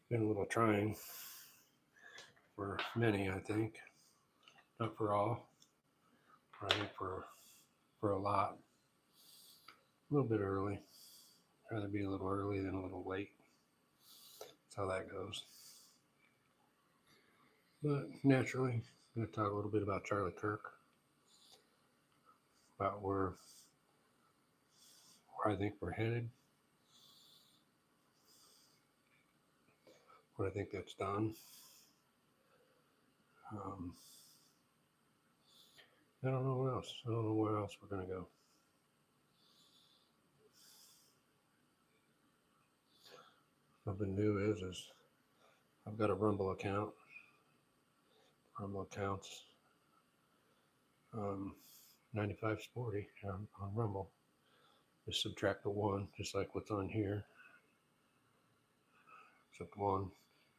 been a little trying for many, I think. Not for all, but I think for a lot. A little bit early. I'd rather be a little early than a little late. That's how that goes. But naturally, I'm going to talk a little bit about Charlie Kirk, about where I think we're headed, what I think that's done. Um, I don't know what else. I don't know where else we're going to go. Something new is I've got a Rumble account. Rumble accounts 95sporty on Rumble. Just subtract the 1, just like what's on here. Except 1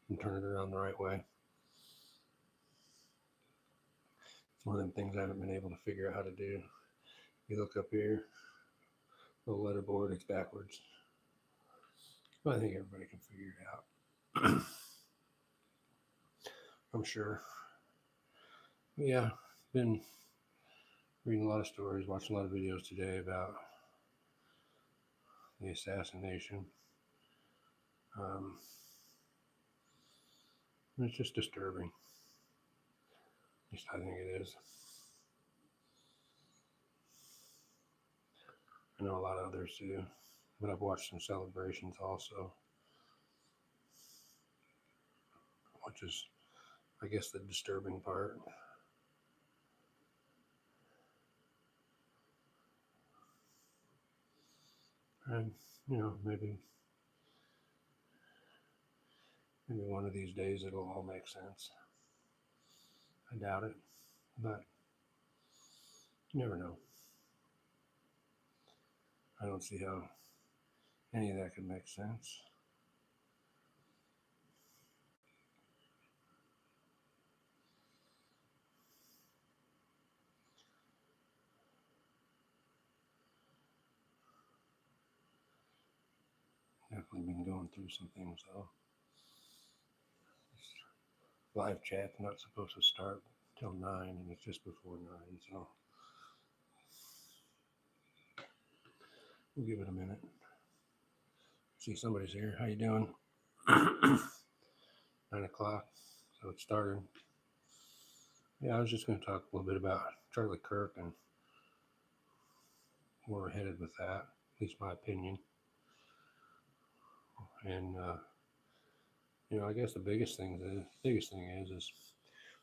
and turn it around the right way. It's one of them things I haven't been able to figure out how to do. You look up here, the letterboard, it's backwards. But I think everybody can figure it out. I'm sure. But yeah, been reading a lot of stories, watching a lot of videos today about the assassination. It's just disturbing. At least I think it is. I know a lot of others do, but I've watched some celebrations also, which is, I guess, the disturbing part. And, maybe one of these days it'll all make sense. I doubt it, but you never know. I don't see how any of that could make sense. Definitely been going through some things though. This live chat's not supposed to start till 9, and it's just before 9, so we'll give it a minute. See, somebody's here. How you doing? 9 o'clock, so it started. Yeah, I was just going to talk a little bit about Charlie Kirk and where we're headed with that, at least my opinion. And I guess the biggest thing is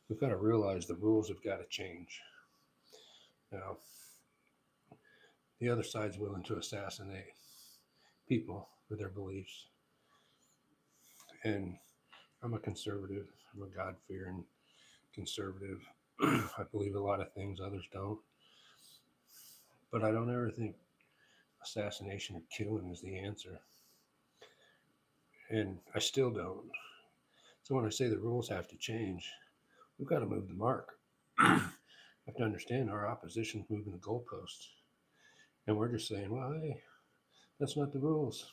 we've got to realize the rules have got to change. Now, the other side's willing to assassinate people for their beliefs, and I'm a conservative. I'm a God-fearing conservative. I believe a lot of things others don't, but I don't ever think assassination or killing is the answer. And I still don't. So when I say the rules have to change, we've got to move the mark. We have to understand our opposition's moving the goalposts. And we're just saying, well, hey, that's not the rules.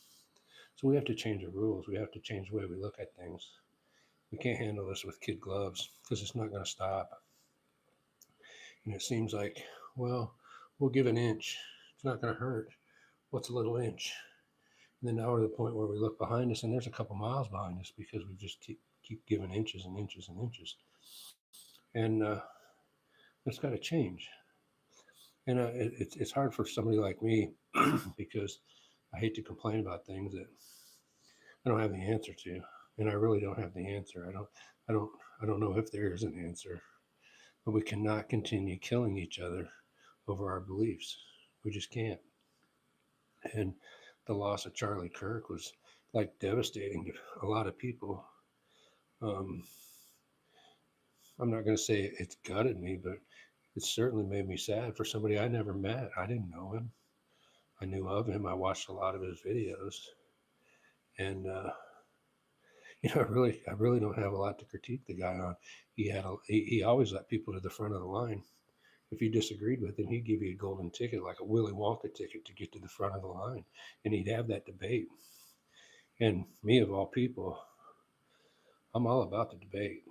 So we have to change the rules. We have to change the way we look at things. We can't handle this with kid gloves because it's not going to stop. And it seems like, well, we'll give an inch. It's not going to hurt. What's a little inch? And then now we're at the point where we look behind us and there's a couple miles behind us because we just keep giving inches and inches and inches. And it's got to change. And it's hard for somebody like me because I hate to complain about things that I don't have the answer to, and I really don't have the answer. I don't know if there is an answer, but we cannot continue killing each other over our beliefs. We just can't. And the loss of Charlie Kirk was like devastating to a lot of people. I'm not going to say it's gutted me, but it certainly made me sad for somebody I never met. I didn't know him. I knew of him. I watched a lot of his videos, and I really don't have a lot to critique the guy on. He always let people to the front of the line. If you disagreed with him, he'd give you a golden ticket, like a Willy Wonka ticket, to get to the front of the line, and he'd have that debate. And me, of all people, I'm all about the debate.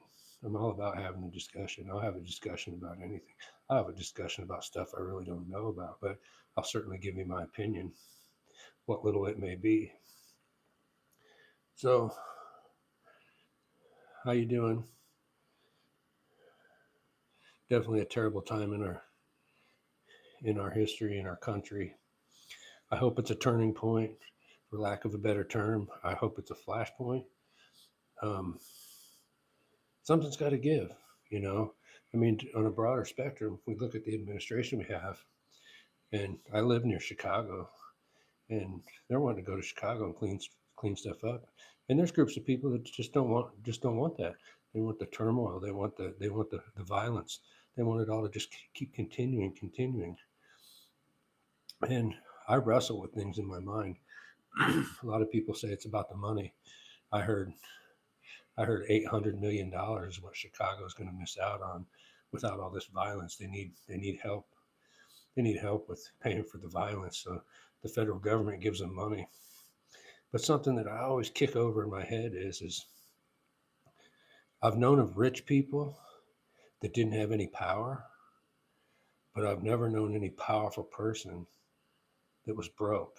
I'm all about having a discussion. I'll have a discussion about anything. I'll have a discussion about stuff I really don't know about, but I'll certainly give you my opinion, what little it may be. So, how you doing? Definitely a terrible time in our history, in our country. I hope it's a turning point, for lack of a better term. I hope it's a flashpoint. Um, Something's got to give, you know. I mean, on a broader spectrum, we look at the administration we have, and I live near Chicago, and they're wanting to go to Chicago and clean stuff up. And there's groups of people that just don't want that. They want the turmoil. They want the violence. They want it all to just keep continuing. And I wrestle with things in my mind. A lot of people say it's about the money. I heard $800 million what Chicago is going to miss out on without all this violence. They need help. They need help with paying for the violence. So the federal government gives them money. But something that I always kick over in my head is I've known of rich people that didn't have any power, but I've never known any powerful person that was broke.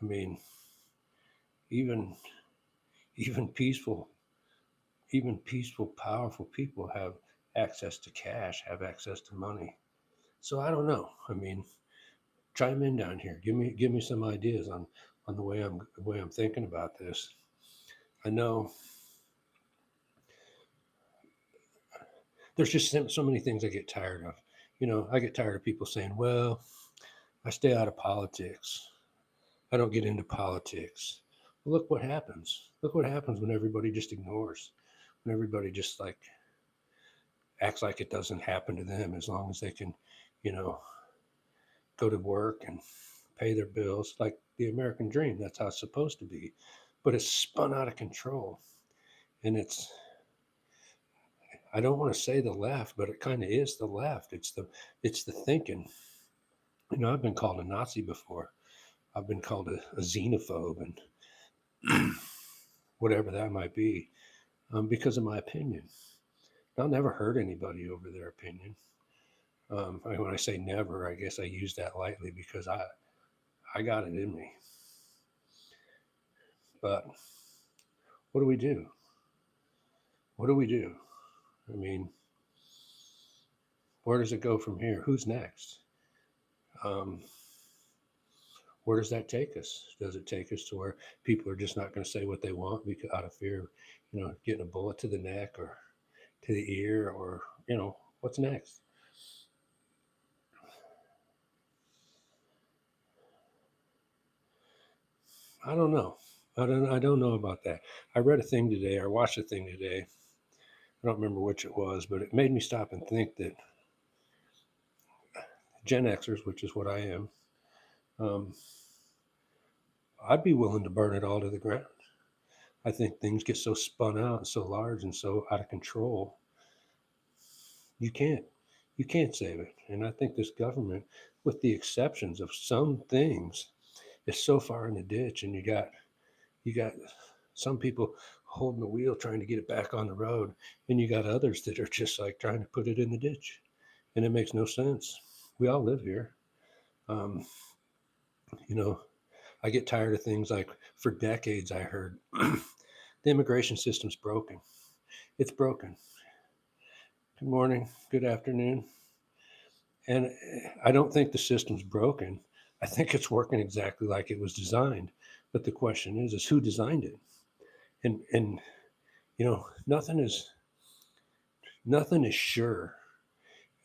I mean, even even peaceful even peaceful, powerful people have access to cash, have access to money. So I don't know. I mean, chime in down here. Give me some ideas on the way I'm thinking about this. I know there's just so many things I get tired of. I get tired of people saying, "Well, I stay out of politics. I don't get into politics." Well, look what happens. Look what happens when everybody just ignores, when everybody just like acts like it doesn't happen to them as long as they can, you know, go to work and pay their bills like the American dream. That's how it's supposed to be. But it's spun out of control. And I don't want to say the left, but it kind of is the left. It's the thinking. I've been called a Nazi before. I've been called a xenophobe and whatever that might be, because of my opinion. I'll never hurt anybody over their opinion. When I say never, I guess I use that lightly because I got it in me. But what do we do? What do we do? I mean, where does it go from here? Who's next? Um, where does that take us? Does it take us to where people are just not going to say what they want because out of fear, getting a bullet to the neck or to the ear, or what's next? I don't know. I don't know about that. I read a thing today. I watched a thing today. I don't remember which it was, but it made me stop and think that Gen Xers, which is what I am, um, I'd be willing to burn it all to the ground. I think things get so spun out, so large, and so out of control. You can't, you can't save it. And I think this government, with the exceptions of some things, is so far in the ditch. And you got some people holding the wheel trying to get it back on the road, and you got others that are just like trying to put it in the ditch, and it makes no sense. We all live here. Um, you know, I get tired of things like for decades I heard the immigration system's broken. It's broken. Good morning, good afternoon. And I don't think the system's broken. I think it's working exactly like it was designed. But the question is who designed it? And nothing is sure,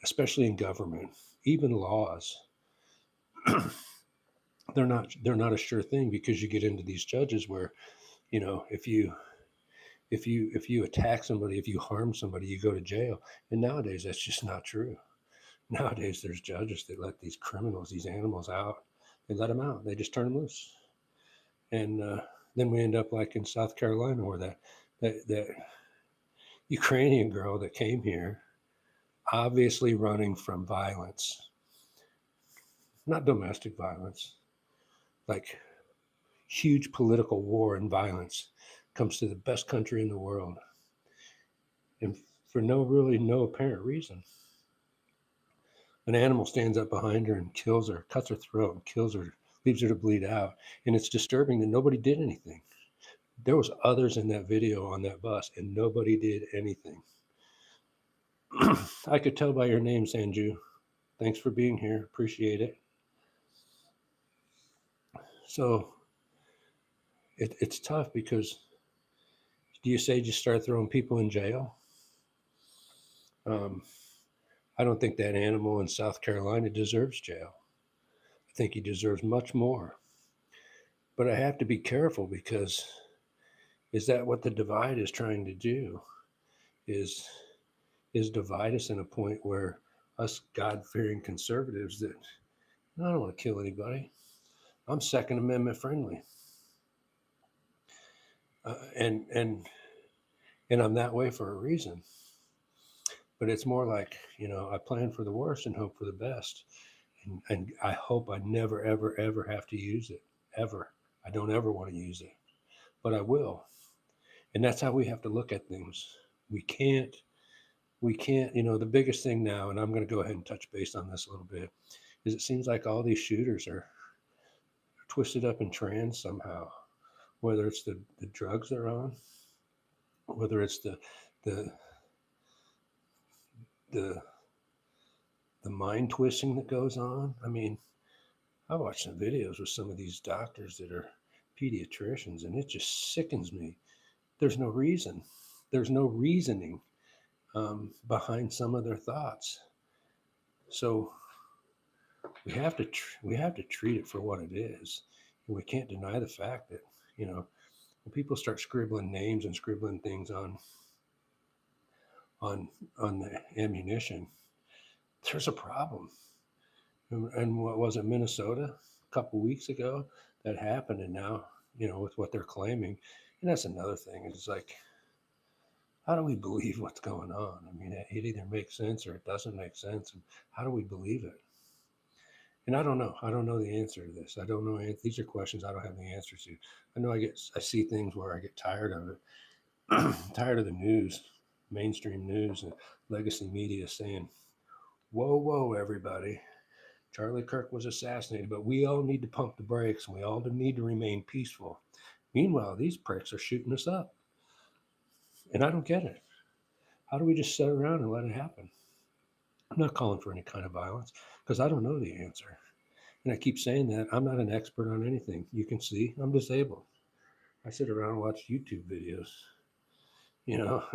especially in government. Even laws, they're not a sure thing, because you get into these judges where, if you attack somebody, if you harm somebody, you go to jail. And nowadays that's just not true. Nowadays there's judges that let these criminals, these animals out. They let them out. They just turn them loose. And then we end up like in South Carolina, where that Ukrainian girl that came here, obviously running from violence, not domestic violence, like huge political war and violence. comes to the best country in the world, and for no apparent reason. An animal stands up behind her and kills her, cuts her throat and kills her, leaves her to bleed out. And it's disturbing that nobody did anything. There was others in that video on that bus and nobody did anything. I could tell by your name, Sanju. Thanks for being here. Appreciate it. So it's tough because do you say just start throwing people in jail? I don't think that animal in South Carolina deserves jail. I think he deserves much more. But I have to be careful because is that what the divide is trying to do? Is divide us in a point where us God-fearing conservatives that I don't want to kill anybody. I'm Second Amendment friendly, and I'm that way for a reason. But it's more like, I plan for the worst and hope for the best, and I hope I never ever have to use it ever. I don't ever want to use it, but I will, and that's how we have to look at things. We can't. The biggest thing now, and I'm going to go ahead and touch base on this a little bit, is it seems like all these shooters are twisted up in trance somehow, whether it's the drugs they're on, whether it's the mind twisting that goes on. I mean, I watched some videos with some of these doctors that are pediatricians, and it just sickens me. There's no reason. There's no reasoning behind some of their thoughts. So we have to treat it for what it is, and we can't deny the fact that when people start scribbling names and scribbling things on the ammunition, there's a problem. And what was it, Minnesota, a couple weeks ago that happened, and now with what they're claiming, and that's another thing. It's like, how do we believe what's going on? I mean, it either makes sense or it doesn't make sense, and how do we believe it? And I don't know. I don't know the answer to this. I don't know. These are questions I don't have the answers to. I know I see things where I get tired of it, tired of the news, mainstream news and legacy media saying, whoa, everybody. Charlie Kirk was assassinated, but we all need to pump the brakes and we all need to remain peaceful. Meanwhile, these pricks are shooting us up. And I don't get it. How do we just sit around and let it happen? I'm not calling for any kind of violence because I don't know the answer. And I keep saying that I'm not an expert on anything. You can see I'm disabled. I sit around and watch YouTube videos,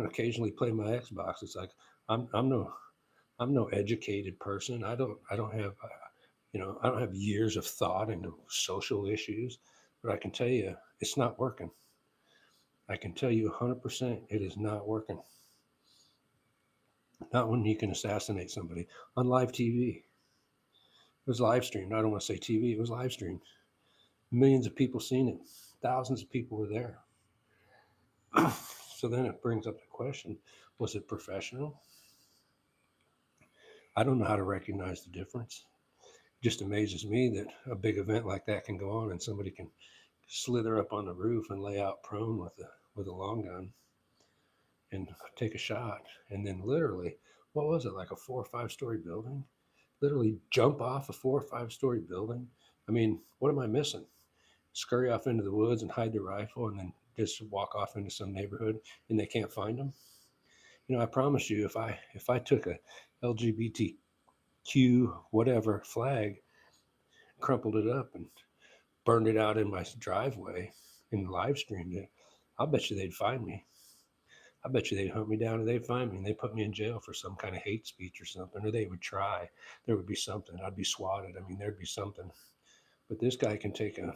occasionally play my Xbox. It's like I'm no educated person. I don't have I don't have years of thought into social issues, but I can tell you it's not working. I can tell you 100% it is not working. Not when you can assassinate somebody on live TV. It was live streamed. I don't want to say TV. It was live streamed. Millions of people seen it. Thousands of people were there. So then it brings up the question, was it professional? I don't know how to recognize the difference. It just amazes me that a big event like that can go on and somebody can slither up on the roof and lay out prone with a long gun and take a shot. And then literally, what was it, like a 4 or 5 story building? Literally jump off a 4 or 5 story building. I mean, what am I missing? Scurry off into the woods and hide the rifle and then just walk off into some neighborhood and they can't find them. I promise you, if I took a LGBTQ whatever flag, crumpled it up and burned it out in my driveway and live streamed it, I'll bet you they'd find me. I bet you they'd hunt me down and they'd find me and they'd put me in jail for some kind of hate speech or something, or they would try. There would be something. I'd be swatted. I mean, there'd be something. But this guy can take a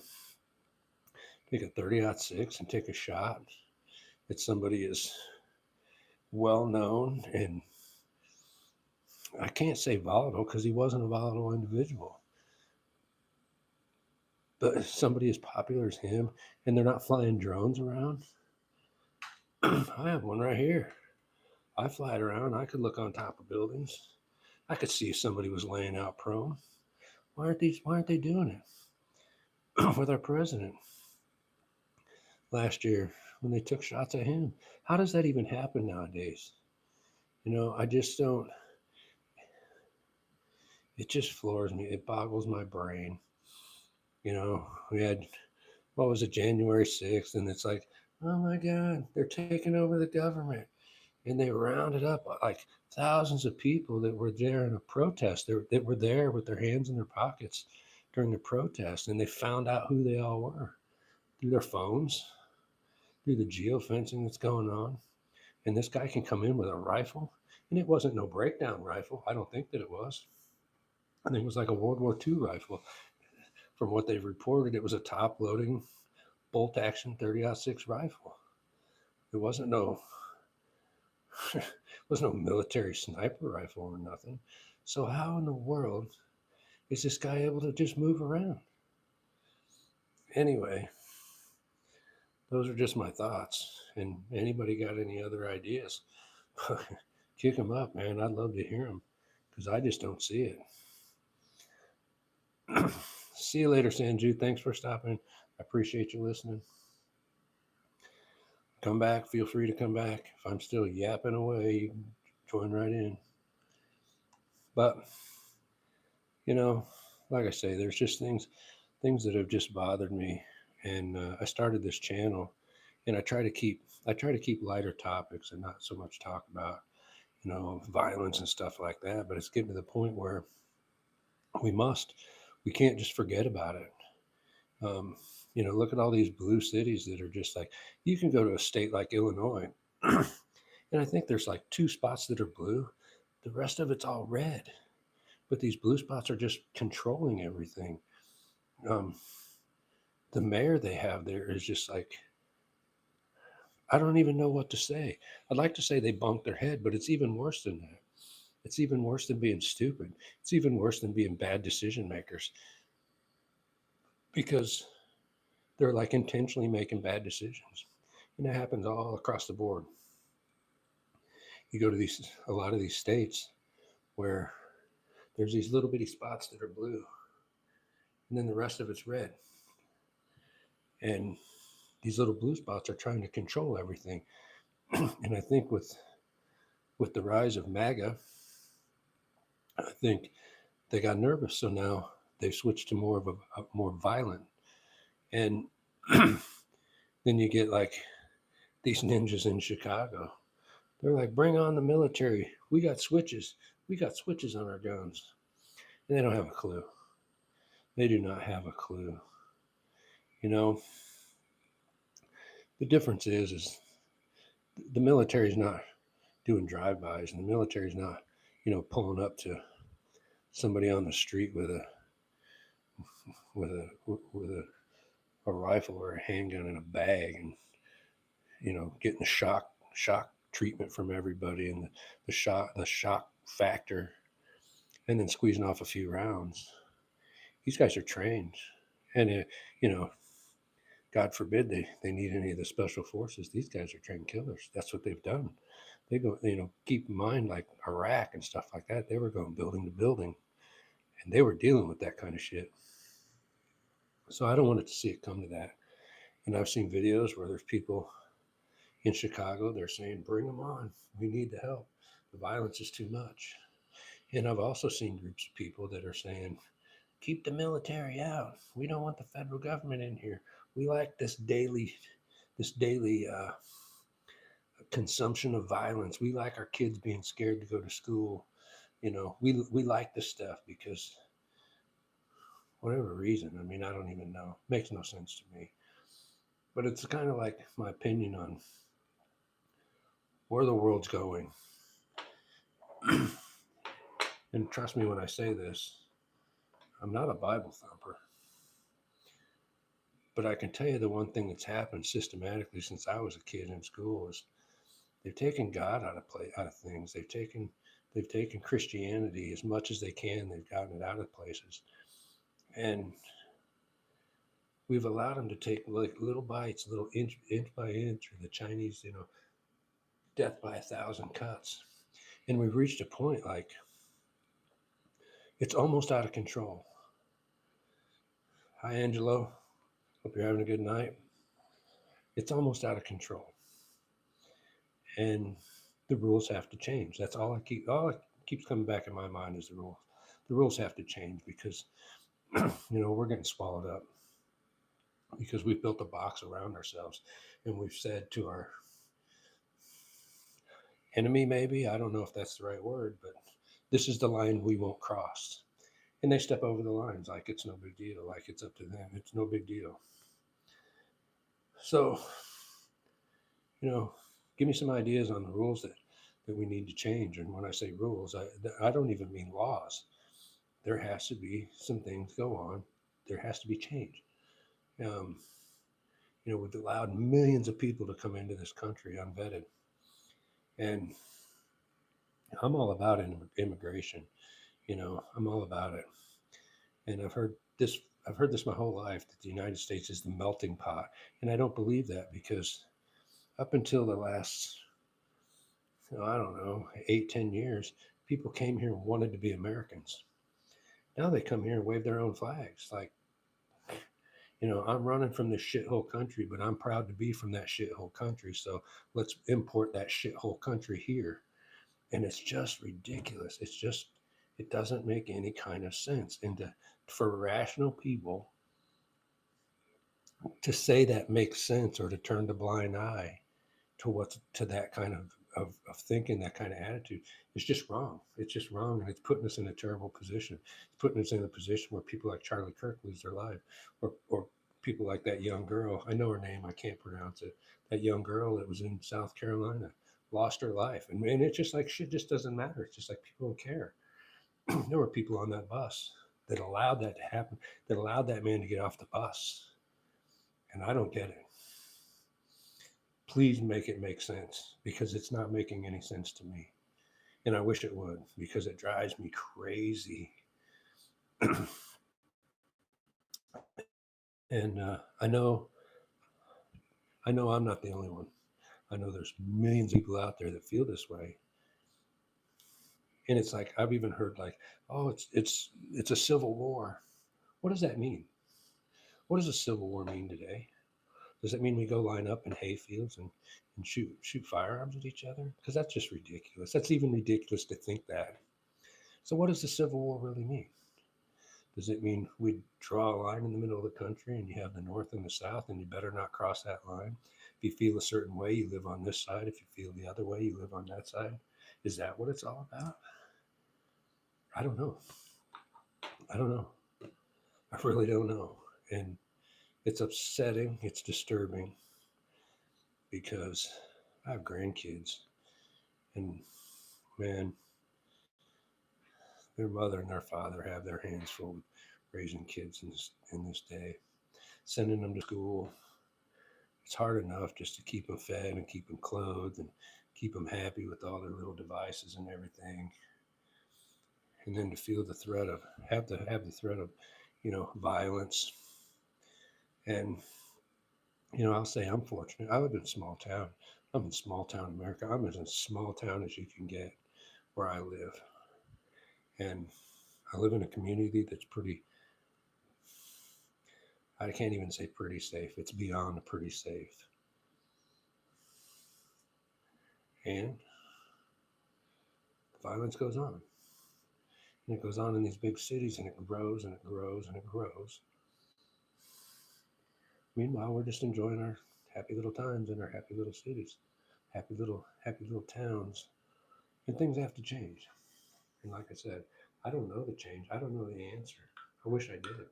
30-06 and take a shot that somebody is well known, and I can't say volatile because he wasn't a volatile individual. But if somebody as popular as him and they're not flying drones around, I have one right here. I fly it around. I could look on top of buildings. I could see if somebody was laying out prone. Why aren't they doing it with our president? Last year, when they took shots at him. How does that even happen nowadays? I just don't. It just floors me. It boggles my brain. We had, what was it, January 6th, and it's like, oh my God, they're taking over the government. And they rounded up like thousands of people that were there in a protest, that were there with their hands in their pockets during the protest. And they found out who they all were through their phones, through the geofencing that's going on. And this guy can come in with a rifle. And it wasn't no breakdown rifle. I don't think that it was. I think it was like a World War II rifle. From what they've reported, it was a top loading bolt action 30-06 rifle. It wasn't no was no military sniper rifle or nothing. So how in the world is this guy able to just move around? Anyway, those are just my thoughts. And anybody got any other ideas? Kick them up, man. I'd love to hear them because I just don't see it. See you later, Sanju. Thanks for stopping. I appreciate you listening. Come back. Feel free to come back. If I'm still yapping away, you can join right in. But, like I say, there's just things that have just bothered me. And I started this channel, and I try to keep lighter topics and not so much talk about, violence and stuff like that. But it's getting to the point where we can't just forget about it. Look at all these blue cities that are just like, you can go to a state like Illinois, and I think there's like 2 spots that are blue. The rest of it's all red. But these blue spots are just controlling everything. The mayor they have there is just like, I don't even know what to say. I'd like to say they bunked their head, but it's even worse than that. It's even worse than being stupid. It's even worse than being bad decision makers, because they're like intentionally making bad decisions. And that happens all across the board. You go to a lot of these states where there's these little bitty spots that are blue, and then the rest of it's red. And these little blue spots are trying to control everything. And I think with the rise of MAGA, I think they got nervous. So now they've switched to more of a more violent. And then you get like these ninjas in Chicago. They're like, bring on the military. We got switches. We got switches on our guns. And they don't have a clue. They do not have a clue. The difference is the military is not doing drive-bys, and the military is not, pulling up to somebody on the street with a rifle or a handgun in a bag, and getting the shock treatment from everybody, and the shock factor, and then squeezing off a few rounds. These guys are trained, and God forbid they need any of the special forces. These guys are trained killers. That's what they've done. They go, keep in mind, like Iraq and stuff like that. They were going building to building, and they were dealing with that kind of shit. So I don't want to see it come to that. And I've seen videos where there's people in Chicago. They're saying, "Bring them on. We need the help. The violence is too much." And I've also seen groups of people that are saying, "Keep the military out. We don't want the federal government in here. We like this daily consumption of violence. We like our kids being scared to go to school. We like this stuff because whatever reason. I mean, I don't even know. Makes no sense to me. But it's kind of like my opinion on where the world's going. And trust me when I say this, I'm not a Bible thumper. But I can tell you the one thing that's happened systematically since I was a kid in school is they've taken God out of things. They've taken Christianity as much as they can. They've gotten it out of places, and we've allowed them to take like little bites, little inch by inch, or the Chinese, death by 1,000 cuts. And we've reached a point like it's almost out of control. Hi, Angelo. Hope you're having a good night. It's almost out of control. And the rules have to change. That's all it keeps coming back in my mind is the rules. The rules have to change because we're getting swallowed up because we've built a box around ourselves and we've said to our enemy, maybe, I don't know if that's the right word, but this is the line we won't cross. And they step over the lines like it's no big deal, like it's up to them. It's no big deal. So, give me some ideas on the rules that we need to change. And when I say rules, I don't even mean laws. There has to be some things go on. There has to be change. Um, we've allowed millions of people to come into this country unvetted. And I'm all about immigration. I'm all about it. And I've heard this my whole life that the United States is the melting pot. And I don't believe that because up until the last, I don't know, 8, 10 years, people came here and wanted to be Americans. Now they come here and wave their own flags. Like, I'm running from this shithole country, but I'm proud to be from that shithole country. So let's import that shithole country here. And it's just ridiculous. It doesn't make any kind of sense. And for rational people to say that makes sense or to turn the blind eye to that kind of thinking, that kind of attitude, is just wrong. It's just wrong, and it's putting us in a terrible position. It's putting us in a position where people like Charlie Kirk lose their life, or people like that young girl. I know her name, I can't pronounce it. That young girl that was in South Carolina lost her life, and it's just like shit just doesn't matter. It's just like people don't care. There were people on that bus that allowed that to happen, that allowed that man to get off the bus, and I don't get it. Please make it make sense because it's not making any sense to me. And I wish it would because it drives me crazy. And I know I'm not the only one. I know there's millions of people out there that feel this way. And it's like I've even heard like, oh, it's a civil war. What does that mean? What does a civil war mean today? Does that mean we go line up in hay fields and shoot firearms at each other? Because that's just ridiculous. That's even ridiculous to think that. So what does the Civil War really mean? Does it mean we draw a line in the middle of the country and you have the North and the South and you better not cross that line? If you feel a certain way, you live on this side. If you feel the other way, you live on that side. Is that what it's all about? I don't know. I don't know. I really don't know. And it's upsetting. It's disturbing because I have grandkids and man, their mother and their father have their hands full with raising kids in this day, sending them to school. It's hard enough just to keep them fed and keep them clothed and keep them happy with all their little devices and everything. And then to feel the threat of have the threat of, violence. And I'll say I'm fortunate. I live in a small town. I'm in small town America. I'm as a small town as you can get where I live. And I live in a community that's pretty, I can't even say pretty safe. It's beyond pretty safe. And violence goes on. And it goes on in these big cities and it grows and it grows and it grows. Meanwhile, we're just enjoying our happy little times in our happy little cities, happy little towns. And things have to change. And like I said, I don't know the change. I don't know the answer. I wish I did.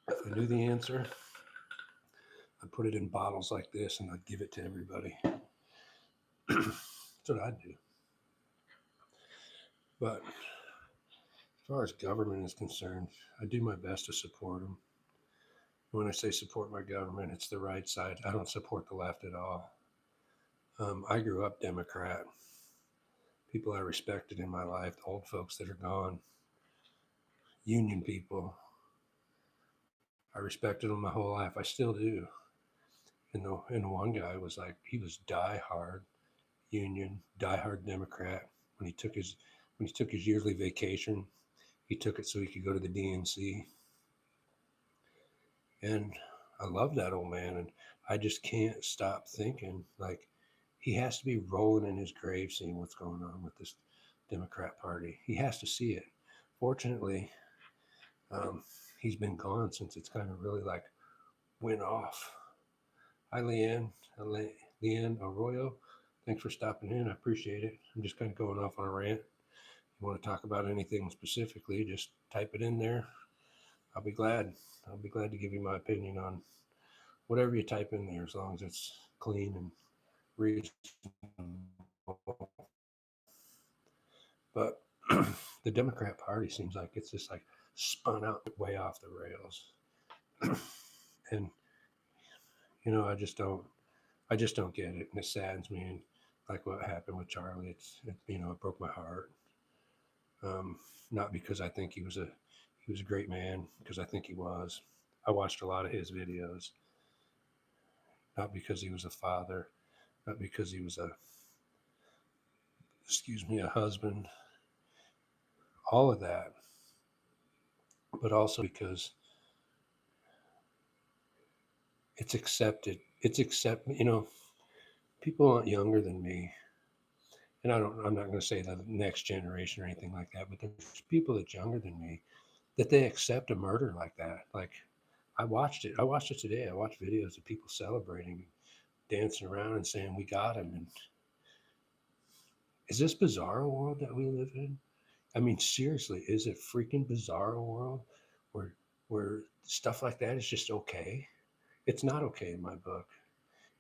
If I knew the answer, I'd put it in bottles like this and I'd give it to everybody. That's what I'd do. But as far as government is concerned, I do my best to support them. When I say support my government, it's the right side. I don't support the left at all. I grew up Democrat. People I respected in my life, the old folks that are gone, union people. I respected them my whole life. I still do. And the one guy was like, he was diehard union, diehard Democrat. When he took his yearly vacation, He took it so he could go to the DNC. And I love that old man. And I just can't stop thinking, like, he has to be rolling in his grave seeing what's going on with this Democrat Party. He has to see it. Fortunately, he's been gone since it's kind of really like went off. Hi, Leanne Arroyo. Thanks for stopping in. I appreciate it. I'm just kind of going off on a rant. If you want to talk about anything specifically, just type it in there. I'll be glad. I'll be glad to give you my opinion on whatever you type in there, as long as it's clean and reasonable. But the Democrat Party seems like it's just like spun out way off the rails. And I just don't get it, and it saddens me. And like what happened with Charlie, it broke my heart. Not because I think he was a great man, because I think he was. I watched a lot of his videos. Not because he was a father, not because he was a husband, all of that, but also because it's accepted. People aren't younger than me. And I'm not going to say the next generation or anything like that, but there's people that's younger than me that they accept a murder like that. Like, I watched it today. I watched videos of people celebrating, dancing around and saying, we got him. And is this bizarre world that we live in? I mean, seriously, is it freaking bizarre world where stuff like that is just okay? It's not okay in my book.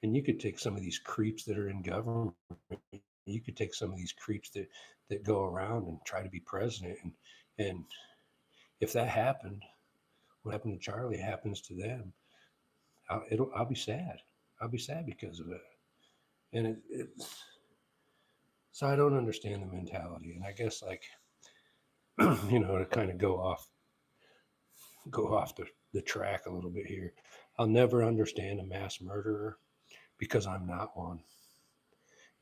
And you could take some of these creeps that are in government. You could take some of these creeps that go around and try to be president. And if that happened, what happened to Charlie happens to them, I'll be sad. I'll be sad because of it. And so I don't understand the mentality. And I guess, like, to kind of go off the track a little bit here, I'll never understand a mass murderer because I'm not one.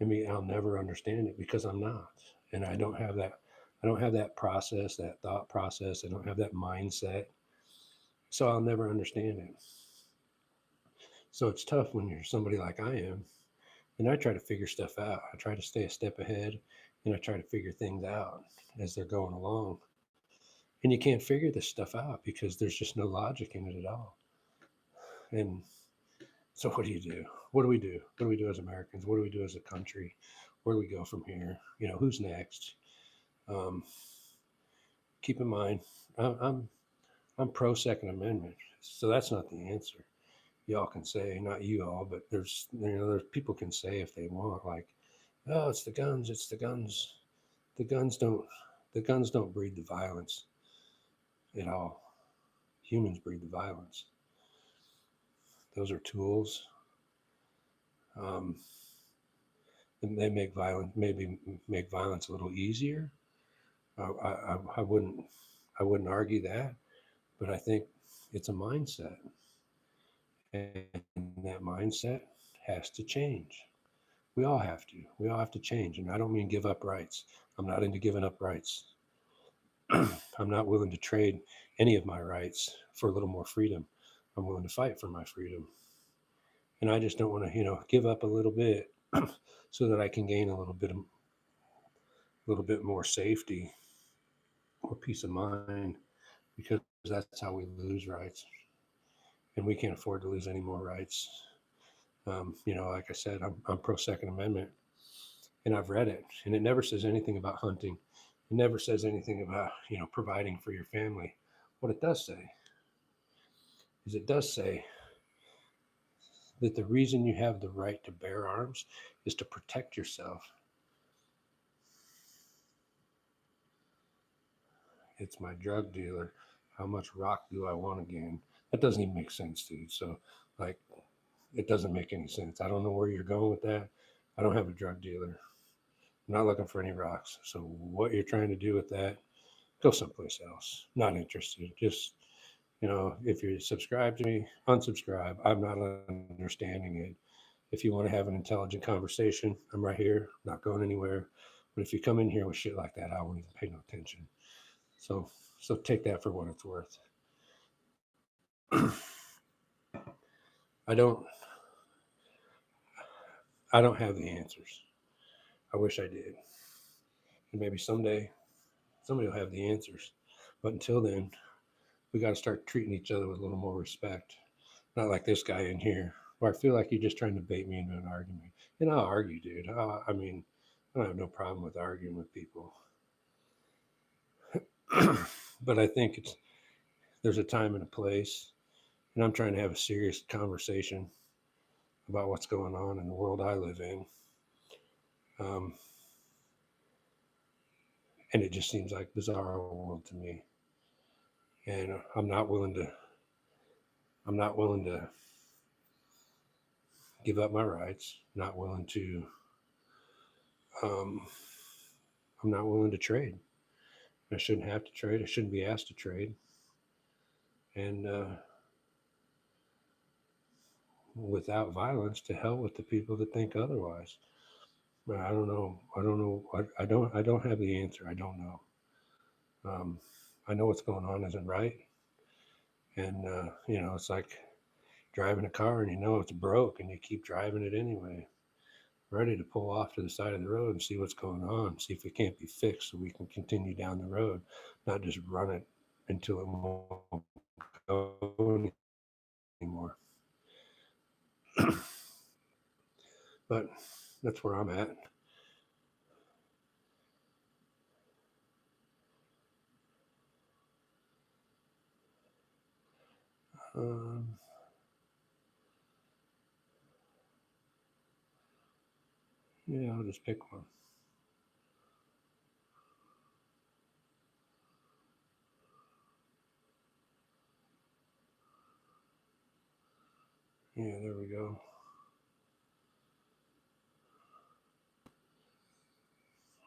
I'll never understand it because I'm not. And I don't have that process, that thought process. I don't have that mindset. So I'll never understand it. So it's tough when you're somebody like I am. And I try to figure stuff out. I try to stay a step ahead, and I try to figure things out as they're going along. And you can't figure this stuff out because there's just no logic in it at all. And so what do you do? What do we do? What do we do as Americans? What do we do as a country? Where do we go from here? Who's next? Keep in mind, I'm pro Second Amendment, so that's not the answer. Y'all can say, not you all, but there's people can say if they want, like, oh, it's the guns. The guns don't breed the violence at all. Humans breed the violence. Those are tools. They maybe make violence a little easier. I wouldn't argue that, but I think it's a mindset, and that mindset has to change. We all have to change. And I don't mean give up rights. I'm not into giving up rights. I'm not willing to trade any of my rights for a little more freedom. I'm willing to fight for my freedom. And I just don't want to, give up a little bit so that I can gain a little bit more safety or peace of mind, because that's how we lose rights. And we can't afford to lose any more rights. Like I said, I'm pro Second Amendment, and I've read it, and it never says anything about hunting. It never says anything about, providing for your family. What it does say is that the reason you have the right to bear arms is to protect yourself. It's my drug dealer. How much rock do I want again? That doesn't even make sense, dude. So, like, it doesn't make any sense. I don't know where you're going with that. I don't have a drug dealer. I'm not looking for any rocks. So what you're trying to do with that, go someplace else. Not interested. Just, if you subscribe to me, unsubscribe. I'm not understanding it. If you want to have an intelligent conversation, I'm right here, not going anywhere. But if you come in here with shit like that, I won't even pay no attention. So So take that for what it's worth. I don't I don't have the answers. I wish I did. And maybe someday somebody will have the answers. But until then, we got to start treating each other with a little more respect. Not like this guy in here, where I feel like you're just trying to bait me into an argument. And I'll argue, dude. I mean, I don't have no problem with arguing with people. But I think there's a time and a place, and I'm trying to have a serious conversation about what's going on in the world I live in. Um, and it just seems like bizarre world to me. And I'm not willing to give up my rights. Not willing to. Um, I'm not willing to trade. I shouldn't have to trade. I shouldn't be asked to trade. And without violence, to hell with the people that think otherwise. But I don't know. I don't know. I don't have the answer. I don't know. Um, I know what's going on isn't right, and it's like driving a car and you know it's broke and you keep driving it anyway, ready to pull off to the side of the road and see what's going on, see if it can't be fixed so we can continue down the road, not just run it until it won't go anymore. But that's where I'm at. Um, yeah, I'll just pick one. Yeah, there we go.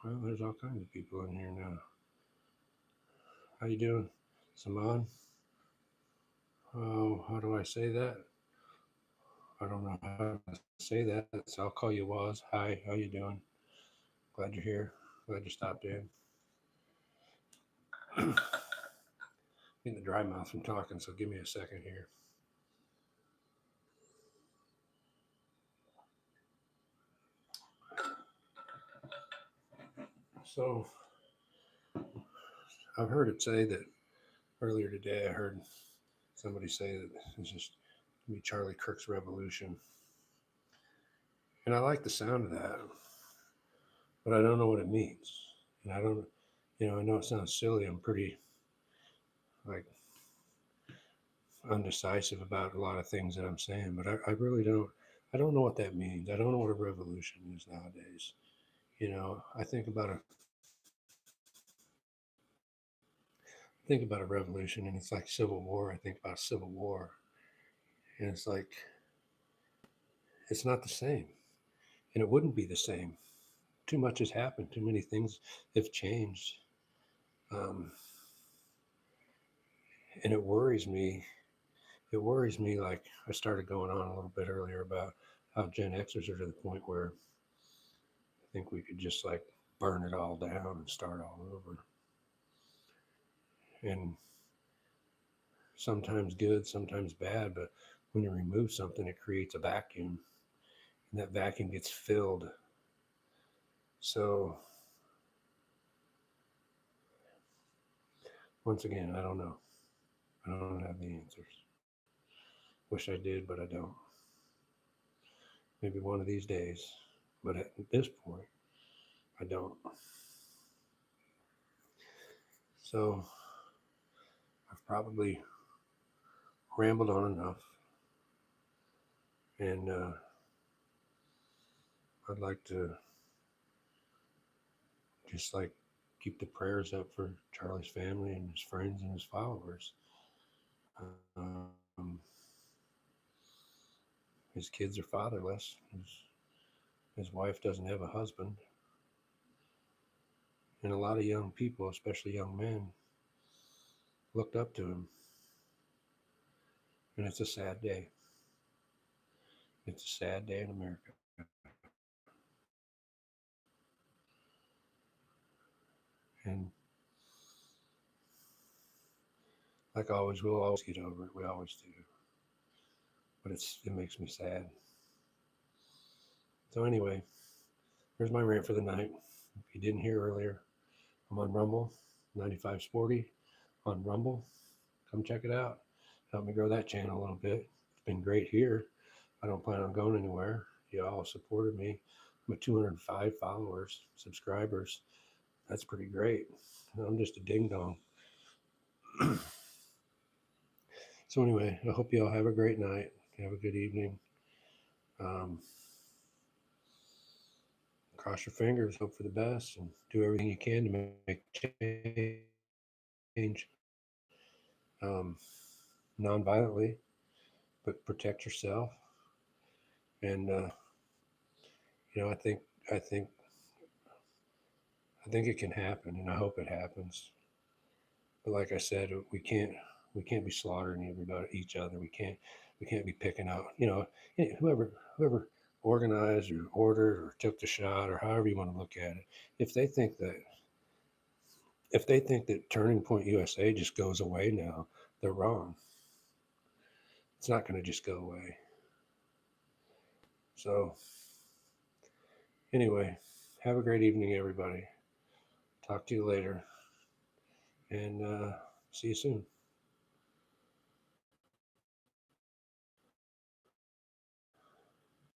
Well, there's all kinds of people in here now. How you doing, Saman? Oh, how do I say that? I don't know how to say that, so I'll call you Waz. Hi, how you doing? Glad you're here. Glad you stopped in. Getting the dry mouth from talking, so give me a second here. So I've heard it say that earlier today. I heard somebody say that it's just gonna be Charlie Kirk's revolution, and I like the sound of that, but I don't know what it means, and I don't. I know it sounds silly. I'm pretty like undecisive about a lot of things that I'm saying, but I really don't. I don't know what that means. I don't know what a revolution is nowadays. I think about a revolution, and it's like civil war. I think about civil war, and it's like it's not the same, and it wouldn't be the same. Too much has happened. Too many things have changed, um, and it worries me. It worries me. Like I started going on a little bit earlier about how Gen Xers are to the point where I think we could just like burn it all down and start all over. And sometimes good, sometimes bad, but when you remove something, it creates a vacuum, and that vacuum gets filled. So once again, I don't know. I don't have the answers. Wish I did, but I don't. Maybe one of these days. But at this point, I don't. So I've probably rambled on enough. And I'd like to just like keep the prayers up for Charlie's family and his friends and his followers. Um, his kids are fatherless. His wife doesn't have a husband. And a lot of young people, especially young men, looked up to him. And it's a sad day. It's a sad day in America. And Like always, we'll always get over it. We always do. But it makes me sad. So anyway, there's my rant for the night. If you didn't hear earlier, I'm on Rumble, 95sporty on Rumble. Come check it out. Help me grow that channel a little bit. It's been great here. I don't plan on going anywhere. You all supported me. I'm at 205 followers, subscribers. That's pretty great. I'm just a ding dong. So anyway, I hope you all have a great night. Have a good evening. Cross your fingers, hope for the best, and do everything you can to make change non-violently, but protect yourself. And I think I think I think it can happen, and I hope it happens. But like I said, we can't be slaughtering everybody, each other. We can't be picking out. Whoever organized or ordered or took the shot or however you want to look at it. If they think that Turning Point USA just goes away now, they're wrong. It's not going to just go away. So anyway, have a great evening, everybody. Talk to you later, and see you soon.